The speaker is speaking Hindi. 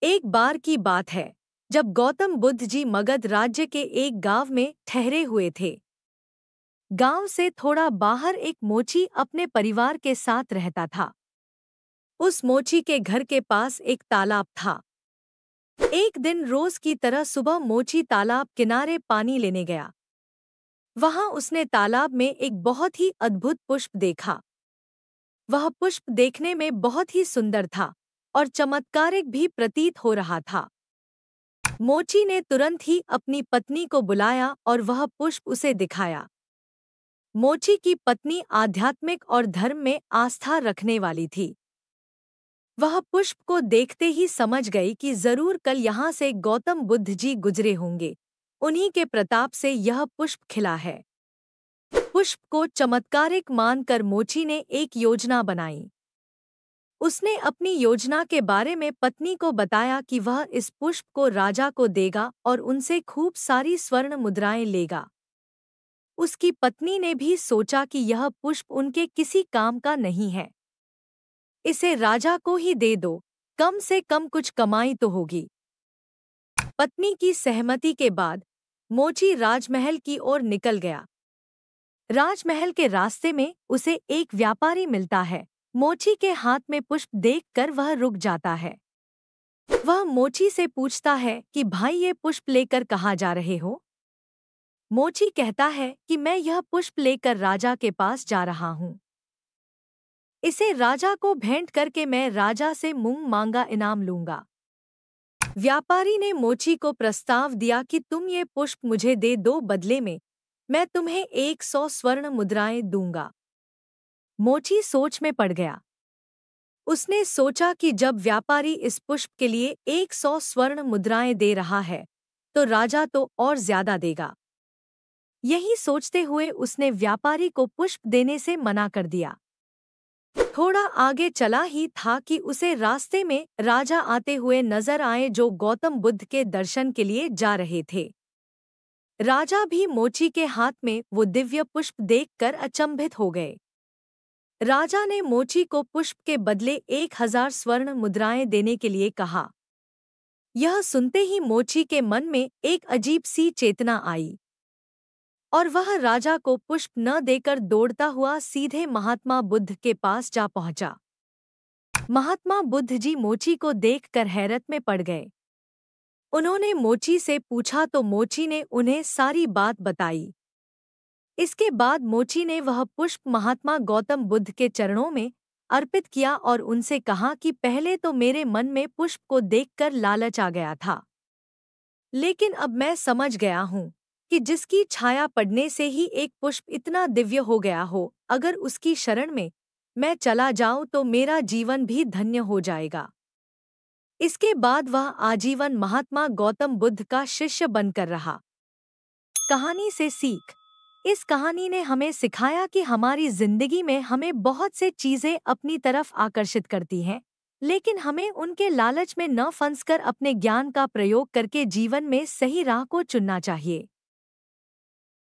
एक बार की बात है, जब गौतम बुद्ध जी मगध राज्य के एक गांव में ठहरे हुए थे। गांव से थोड़ा बाहर एक मोची अपने परिवार के साथ रहता था। उस मोची के घर के पास एक तालाब था। एक दिन रोज की तरह सुबह मोची तालाब किनारे पानी लेने गया। वहां उसने तालाब में एक बहुत ही अद्भुत पुष्प देखा। वह पुष्प देखने में बहुत ही सुंदर था और चमत्कारिक भी प्रतीत हो रहा था। मोची ने तुरंत ही अपनी पत्नी को बुलाया और वह पुष्प उसे दिखाया। मोची की पत्नी आध्यात्मिक और धर्म में आस्था रखने वाली थी। वह पुष्प को देखते ही समझ गई कि जरूर कल यहाँ से गौतम बुद्ध जी गुजरे होंगे। उन्हीं के प्रताप से यह पुष्प खिला है। पुष्प को चमत्कारिक मानकर मोची ने एक योजना बनाई। उसने अपनी योजना के बारे में पत्नी को बताया कि वह इस पुष्प को राजा को देगा और उनसे खूब सारी स्वर्ण मुद्राएं लेगा। उसकी पत्नी ने भी सोचा कि यह पुष्प उनके किसी काम का नहीं है, इसे राजा को ही दे दो, कम से कम कुछ कमाई तो होगी। पत्नी की सहमति के बाद मोची राजमहल की ओर निकल गया। राजमहल के रास्ते में उसे एक व्यापारी मिलता है। मोची के हाथ में पुष्प देखकर वह रुक जाता है। वह मोची से पूछता है कि भाई ये पुष्प लेकर कहाँ जा रहे हो? मोची कहता है कि मैं यह पुष्प लेकर राजा के पास जा रहा हूँ। इसे राजा को भेंट करके मैं राजा से मूंग मांगा इनाम लूंगा। व्यापारी ने मोची को प्रस्ताव दिया कि तुम ये पुष्प मुझे दे दो, बदले में मैं तुम्हें 100 स्वर्ण मुद्राएं दूंगा। मोची सोच में पड़ गया। उसने सोचा कि जब व्यापारी इस पुष्प के लिए 100 स्वर्ण मुद्राएं दे रहा है, तो राजा तो और ज्यादा देगा। यही सोचते हुए उसने व्यापारी को पुष्प देने से मना कर दिया। थोड़ा आगे चला ही था कि उसे रास्ते में राजा आते हुए नजर आए, जो गौतम बुद्ध के दर्शन के लिए जा रहे थे। राजा भी मोची के हाथ में वो दिव्य पुष्प देखकर अचंभित हो गए। राजा ने मोची को पुष्प के बदले 1000 स्वर्ण मुद्राएं देने के लिए कहा। यह सुनते ही मोची के मन में एक अजीब सी चेतना आई और वह राजा को पुष्प न देकर दौड़ता हुआ सीधे महात्मा बुद्ध के पास जा पहुंचा। महात्मा बुद्ध जी मोची को देखकर हैरत में पड़ गए। उन्होंने मोची से पूछा तो मोची ने उन्हें सारी बात बताई। इसके बाद मोची ने वह पुष्प महात्मा गौतम बुद्ध के चरणों में अर्पित किया और उनसे कहा कि पहले तो मेरे मन में पुष्प को देखकर लालच आ गया था, लेकिन अब मैं समझ गया हूँ कि जिसकी छाया पड़ने से ही एक पुष्प इतना दिव्य हो गया हो, अगर उसकी शरण में मैं चला जाऊं तो मेरा जीवन भी धन्य हो जाएगा। इसके बाद वह आजीवन महात्मा गौतम बुद्ध का शिष्य बनकर रहा। कहानी से सीख। इस कहानी ने हमें सिखाया कि हमारी जिंदगी में हमें बहुत से चीजें अपनी तरफ आकर्षित करती हैं, लेकिन हमें उनके लालच में न फंसकर अपने ज्ञान का प्रयोग करके जीवन में सही राह को चुनना चाहिए।